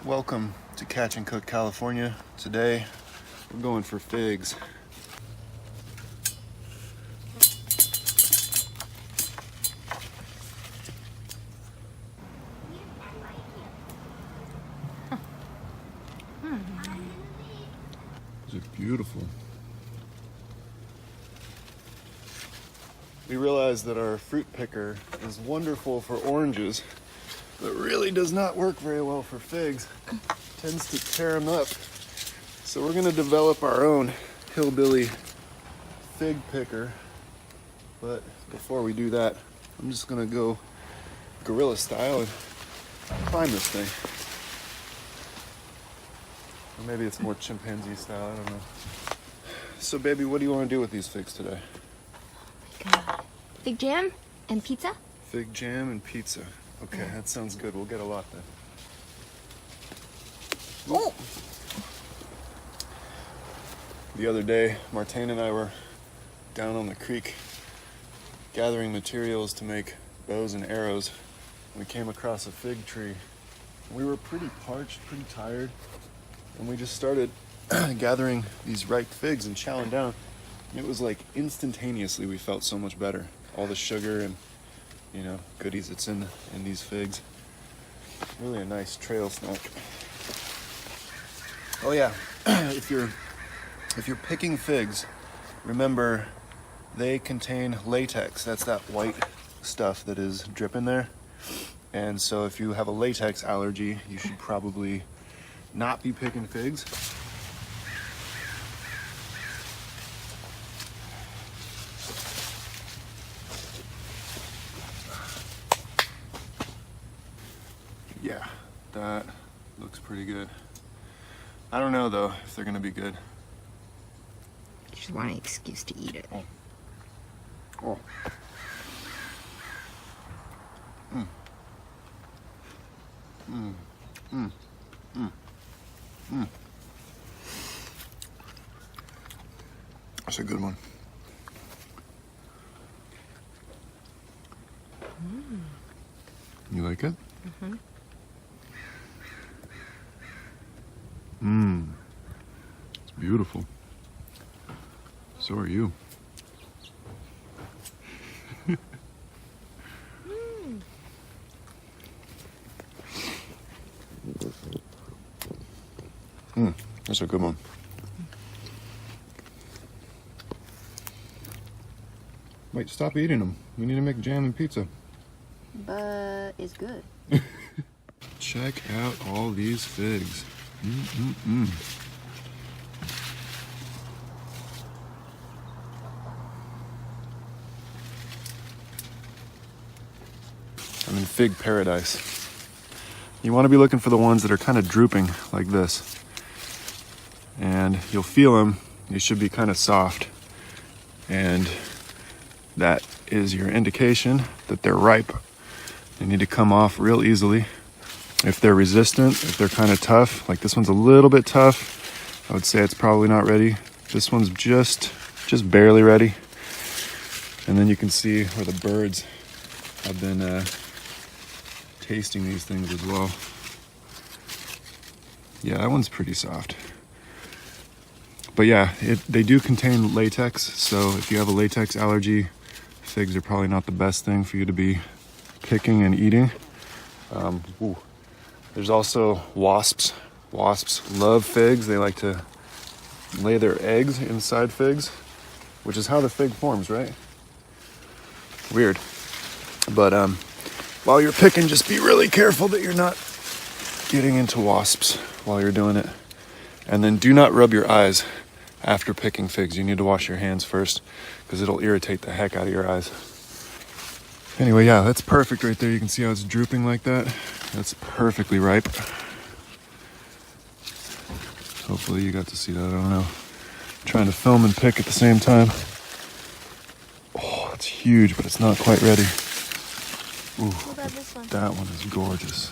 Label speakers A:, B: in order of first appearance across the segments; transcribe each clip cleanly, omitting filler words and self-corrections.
A: Welcome to Catch and Cook, California. Today, we're going for figs. These are beautiful. We realized that our fruit picker is wonderful for oranges, but really does not work very well for figs. Tends to tear them up. So we're gonna develop our own hillbilly fig picker. But before we do that, I'm just gonna go gorilla style and climb this thing. Or maybe it's more chimpanzee style, I don't know. So baby, what do you wanna do with these figs today?
B: Fig jam and pizza?
A: Fig jam and pizza. Okay, that sounds good. We'll get a lot then.
B: Oh!
A: The other day, Martine and I were down on the creek gathering materials to make bows and arrows. We came across a fig tree. We were pretty parched, pretty tired, and we just started gathering these ripe figs and chowing down. And it was like instantaneously we felt so much better. All the sugar and goodies that's in these figs. Really a nice trail snack. Oh yeah, if you're picking figs, remember they contain latex. That's that white stuff that is dripping there. And so if you have a latex allergy, you should probably not be picking figs. Yeah, that looks pretty good. I don't know though if they're gonna be good.
B: You just want an excuse to eat it.
A: Oh. Oh. Mm. Mm. Mm. Mm. Mm. That's a good one.
B: Mm.
A: You like it?
B: Mm-hmm.
A: Mmm. It's beautiful. So are you. That's a good one. Wait, stop eating them. We need to make jam and pizza.
B: But it's good.
A: Check out all these figs. Mm-mm-mm. I'm in fig paradise. You want to be looking for the ones that are kind of drooping like this. And you'll feel them. They should be kind of soft. And that is your indication that they're ripe. They need to come off real easily. If they're resistant, if they're kind of tough, like this one's a little bit tough, I would say it's probably not ready. This one's just barely ready. And then you can see where the birds have been tasting these things as well. Yeah, that one's pretty soft. But yeah, they do contain latex, so if you have a latex allergy, figs are probably not the best thing for you to be picking and eating. There's also wasps. Wasps love figs. They like to lay their eggs inside figs, which is how the fig forms, right? Weird. But while you're picking, just be really careful that you're not getting into wasps while you're doing it. And then do not rub your eyes after picking figs. You need to wash your hands first because it'll irritate the heck out of your eyes. Anyway, yeah, that's perfect right there. You can see how it's drooping like that. That's perfectly ripe. Hopefully you got to see that. I don't know. I'm trying to film and pick at the same time. Oh, it's huge, but it's not quite ready. Ooh,
B: What about this one?
A: that one is gorgeous.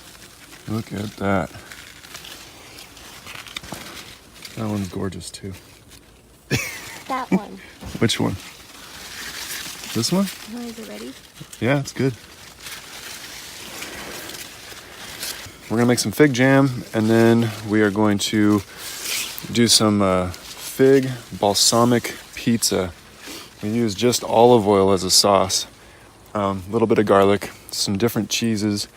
A: Look at that. That one's gorgeous too.
B: That one.
A: Which one? This one?
B: Oh, is it ready?
A: Yeah, it's good. we're gonna make some fig jam, and then we are going to do some fig balsamic pizza. We use just olive oil as a sauce, a little bit of garlic, some different cheeses,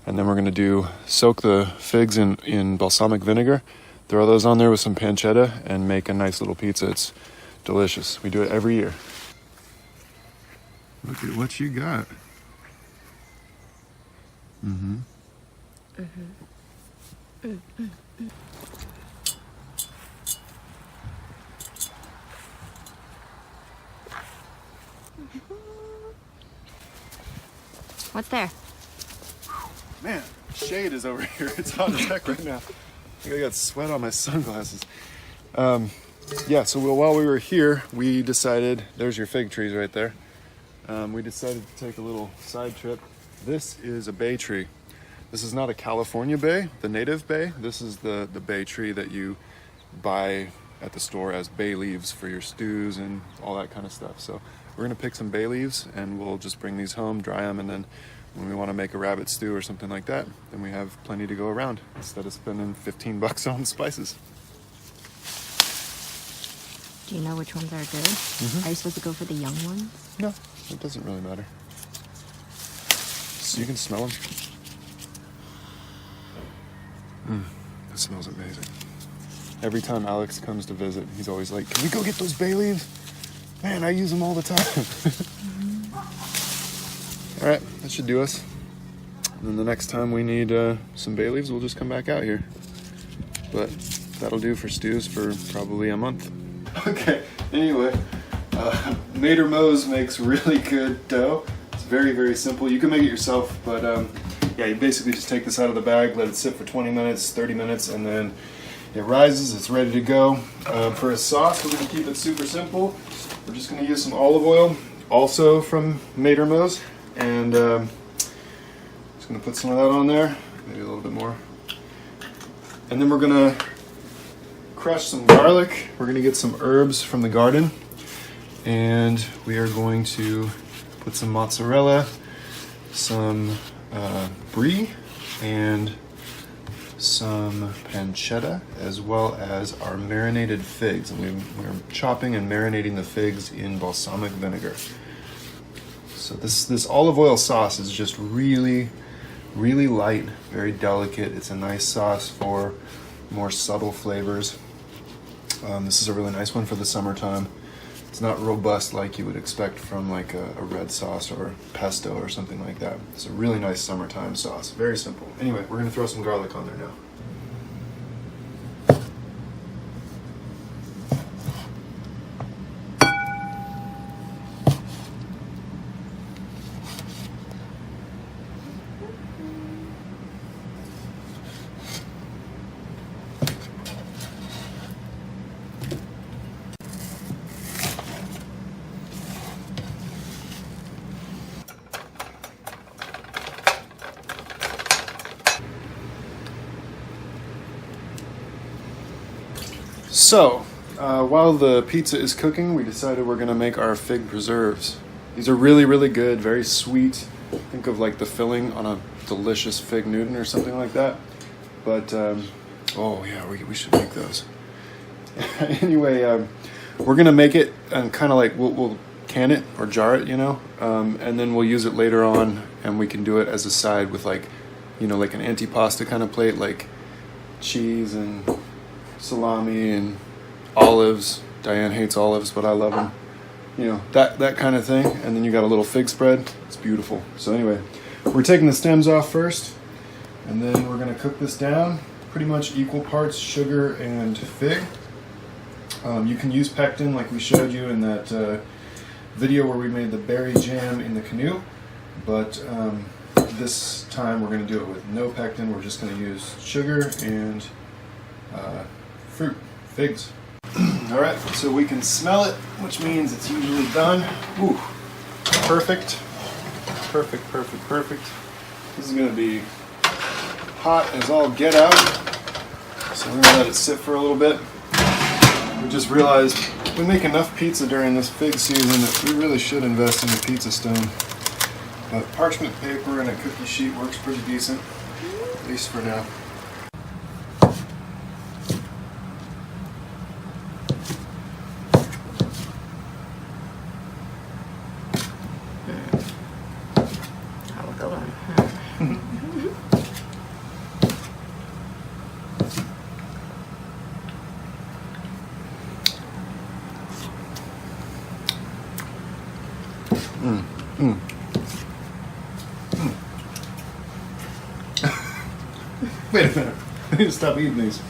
A: and then we're gonna soak the figs in balsamic vinegar, throw those on there with some pancetta, and make a nice little pizza. It's delicious. We do it every year. Look at what you got. Mm-hmm.
B: Mm-hmm. Mm-hmm. What's there?
A: Man, shade is over here. It's hot as heck right now. I think I got sweat on my sunglasses. Yeah, so while we were here, we decided, there's your fig trees right there. We decided to take a little side trip. This is a bay tree. This is not a California bay, the native bay. This is the bay tree that you buy at the store as bay leaves for your stews and all that kind of stuff. So we're gonna pick some bay leaves and we'll just bring these home, dry them, and then when we wanna make a rabbit stew or something like that, then we have plenty to go around instead of spending $15 on spices.
B: Do you know which ones are good?
A: Mm-hmm.
B: Are you supposed to go for the young ones?
A: No, it doesn't really matter. So you can smell them. That smells amazing. Every time Alex comes to visit, he's always like, "Can we go get those bay leaves? Man, I use them all the time." All right, that should do us. And then the next time we need some bay leaves, we'll just come back out here. But that'll do for stews for probably a month. Okay, anyway, Mater Mose makes really good dough. It's very, very simple. You can make it yourself, but yeah, you basically just take this out of the bag, let it sit for 20 minutes, 30 minutes, and then it rises, it's ready to go. For a sauce, we're gonna keep it super simple. We're just gonna use some olive oil, also from Mater Mose, and just gonna put some of that on there, maybe a little bit more. And then we're gonna crush some garlic. We're gonna get some herbs from the garden, and we are going to put some mozzarella, some brie, and some pancetta, as well as our marinated figs. And we're chopping and marinating the figs in balsamic vinegar. So this olive oil sauce is just really, really light, very delicate. It's a nice sauce for more subtle flavors. This is a really nice one for the summertime. It's not robust like you would expect from like a red sauce or pesto or something like that. It's a really nice summertime sauce. Very simple. Anyway, we're gonna throw some garlic on there now. So, while the pizza is cooking, we decided we're gonna make our fig preserves. These are really, really good, very sweet. Think of like the filling on a delicious fig Newton or something like that. But, oh yeah, we should make those. Anyway, we're gonna make it and kind of like, we'll can it or jar it, you know, and then we'll use it later on, and we can do it as a side with like, you know, like an antipasta kind of plate, like cheese and salami and olives. Diane hates olives, but I love them. You know, that kind of thing. And then you got a little fig spread. It's beautiful. So anyway, we're taking the stems off first, and then we're gonna cook this down. Pretty much equal parts sugar and fig. You can use pectin like we showed you in that video where we made the berry jam in the canoe, but this time we're gonna do it with no pectin. We're just gonna use sugar and fruit, figs. All right, so we can smell it, which means it's usually done. Ooh, perfect, perfect, perfect, perfect. This is gonna be hot as all get out. So we're gonna let it sit for a little bit. We just realized we make enough pizza during this fig season that we really should invest in a pizza stone. But parchment paper and a cookie sheet works pretty decent. At least for now.
B: How we going?
A: Wait a minute. I need to stop eating these.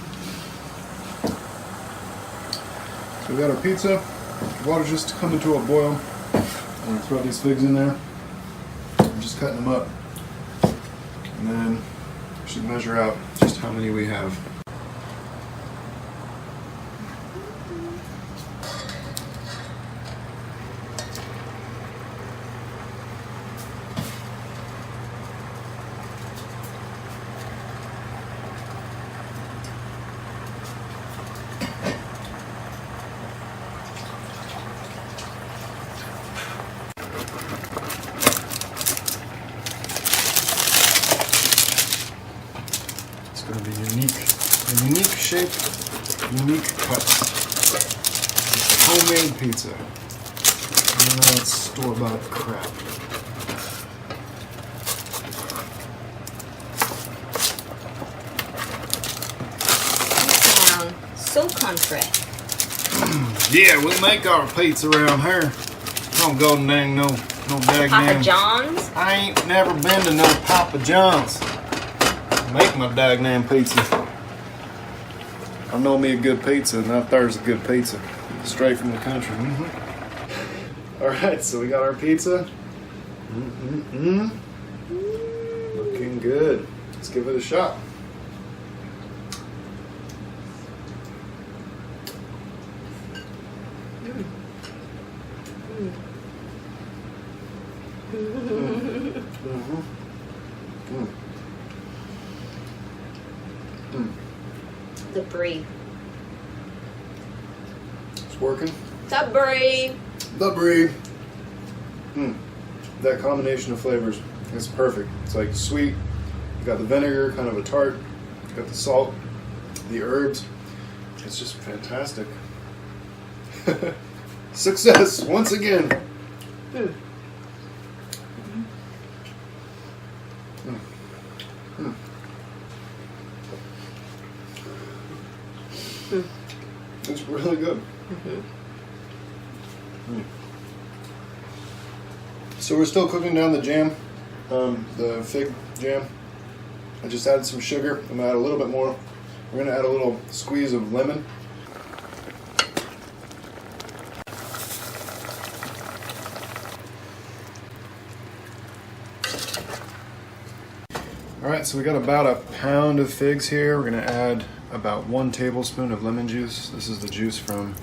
A: So we got our pizza. The water's just coming to a boil. I'm gonna throw these figs in there. I'm just cutting them up. And then we should measure out just how many we have. It's going to be unique. A unique shape, unique cuts. Homemade pizza. None of that store-bought crap.
B: You sound so country.
A: Yeah, we make our pizza around here. Don't go dang no dag
B: Papa
A: name.
B: John's?
A: I ain't never been to no Papa John's. Make my dagnam pizza. I know me a good pizza, and that there's a good pizza. Straight from the country. Alright, so we got our pizza. Looking good. Let's give it a shot.
B: The brie.
A: It's working.
B: The brie.
A: The brie. That combination of flavors is perfect. It's like sweet. You got the vinegar, kind of a tart. You got the salt, the herbs. It's just fantastic. Success once again. It's really good. So we're still cooking down the jam, the fig jam. I just added some sugar. I'm gonna add a little bit more. We're gonna add a little squeeze of lemon. Alright, so we got about a pound of figs here. We're gonna add about 1 tablespoon of lemon juice. This is the juice from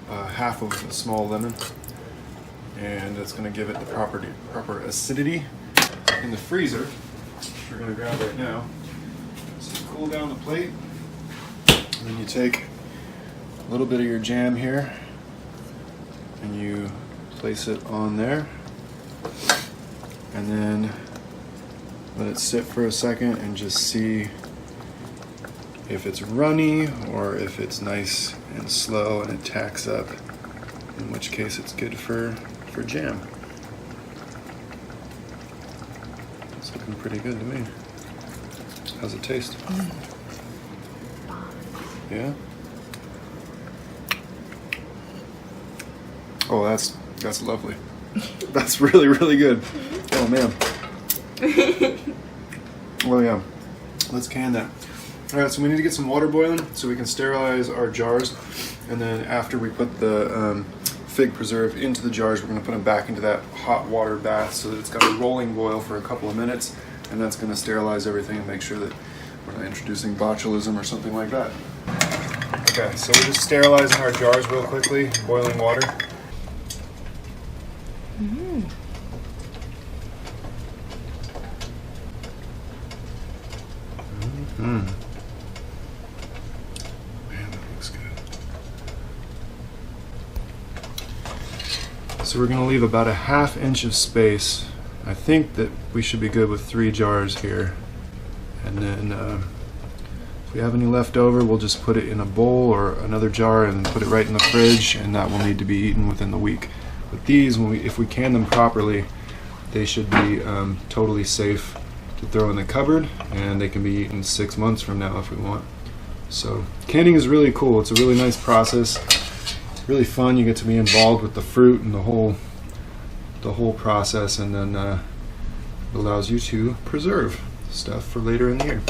A: half of a small lemon. And it's gonna give it the proper acidity. In the freezer, which we're gonna grab right now. So you cool down the plate. And then you take a little bit of your jam here and you place it on there. And then let it sit for a second and just see if it's runny or if it's nice and slow and it tacks up, in which case it's good for jam. It's looking pretty good to me. How's it taste? Yeah? Oh, that's lovely. That's really, really good. Oh man. Well, yeah. Let's can that. Alright, so we need to get some water boiling so we can sterilize our jars. And then after we put the fig preserve into the jars, we're going to put them back into that hot water bath so that it's got a rolling boil for a couple of minutes. And that's going to sterilize everything and make sure that we're not introducing botulism or something like that. Okay, so we're just sterilizing our jars real quickly, boiling water. Man, that looks good. So we're going to leave about a 1/2 inch of space. I think that we should be good with 3 jars here. And then if we have any left over, we'll just put it in a bowl or another jar and put it right in the fridge, and that will need to be eaten within the week. But these, if we can them properly, they should be totally safe to throw in the cupboard, and they can be eaten 6 months from now if we want. So canning is really cool. It's a really nice process. It's really fun. You get to be involved with the fruit and the whole process, and then it allows you to preserve stuff for later in the year.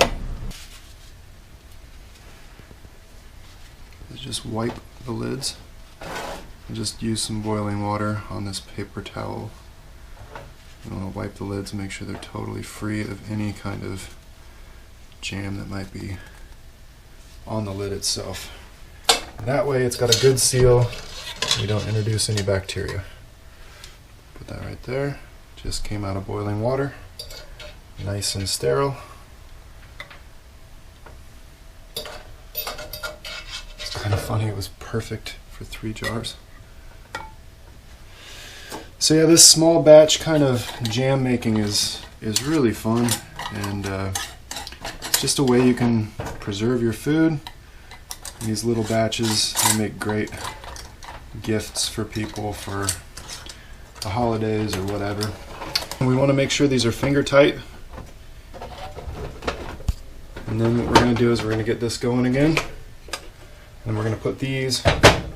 A: Just wipe the lids and just use some boiling water on this paper towel. You want to wipe the lids and make sure they're totally free of any kind of jam that might be on the lid itself. And that way it's got a good seal. We don't introduce any bacteria. Put that right there. Just came out of boiling water. Nice and sterile. It's kind of funny, it was perfect for 3 jars. So yeah, this small batch kind of jam making is really fun, and it's just a way you can preserve your food. And these little batches, they make great gifts for people for the holidays or whatever. And we want to make sure these are finger tight. And then what we're going to do is we're going to get this going again. And we're going to put these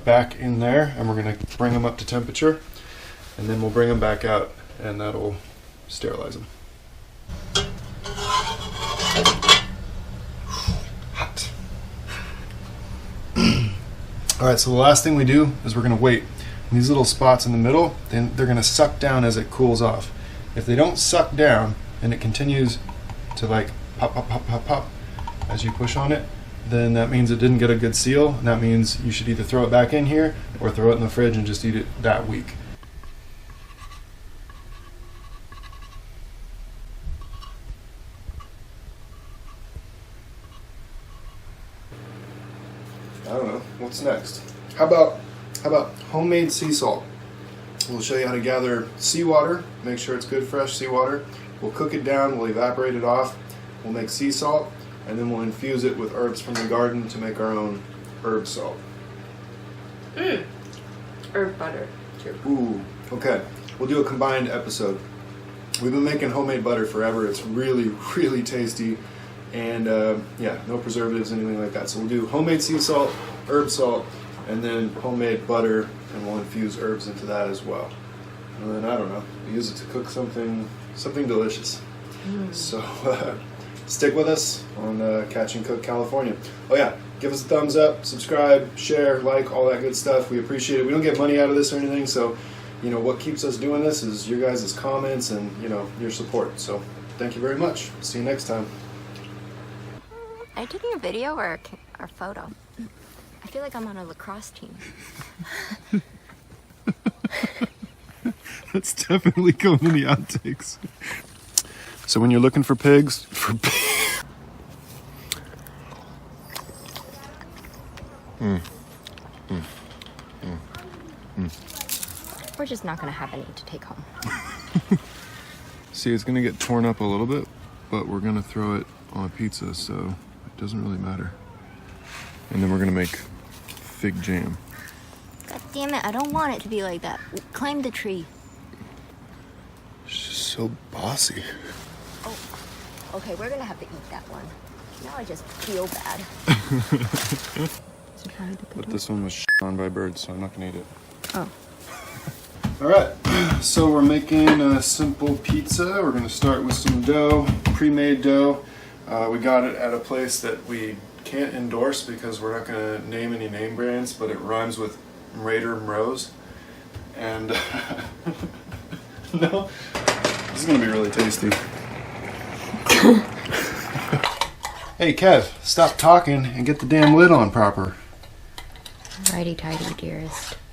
A: back in there, and we're going to bring them up to temperature. And then we'll bring them back out, and that'll sterilize them. Hot. Alright, so the last thing we do is we're going to wait. And these little spots in the middle, then they're going to suck down as it cools off. If they don't suck down, and it continues to like pop, pop, pop, pop, pop as you push on it, then that means it didn't get a good seal, and that means you should either throw it back in here or throw it in the fridge and just eat it that week. I don't know, what's next? How about homemade sea salt? We'll show you how to gather seawater, make sure it's good fresh seawater. We'll cook it down, we'll evaporate it off, we'll make sea salt, and then we'll infuse it with herbs from the garden to make our own herb salt.
B: Herb butter, too.
A: Ooh, okay. We'll do a combined episode. We've been making homemade butter forever. It's really, really tasty. And yeah, no preservatives, anything like that. So we'll do homemade sea salt, herb salt, and then homemade butter, and we'll infuse herbs into that as well. And then, I don't know, we use it to cook something delicious. So stick with us on Catch and Cook California. Oh yeah, give us a thumbs up, subscribe, share, like, all that good stuff. We appreciate it. We don't get money out of this or anything, so you know what keeps us doing this is your guys' comments and your support. So thank you very much. See you next time.
B: Are you taking a video or a photo? I feel like I'm on a lacrosse team.
A: That's definitely going in the outtakes. So when you're looking for pigs,
B: We're just not going to have any to take home.
A: see, it's going to get torn up a little bit, but we're going to throw it on a pizza, so it doesn't really matter. And then we're going to make fig jam.
B: God damn it, I don't want it to be like that. Climb the tree.
A: She's so bossy.
B: Oh, okay, we're going to have to eat that one. Now I just feel bad.
A: But this one was shit on by birds, so I'm not going to eat it.
B: Oh.
A: Alright, so we're making a simple pizza. We're going to start with some dough, pre-made dough. We got it at a place that we can't endorse because we're not going to name any name brands, but it rhymes with Raider Rose. And no, this is going to be really tasty. Hey Kev, stop talking and get the damn lid on proper.
B: Righty tighty, dearest.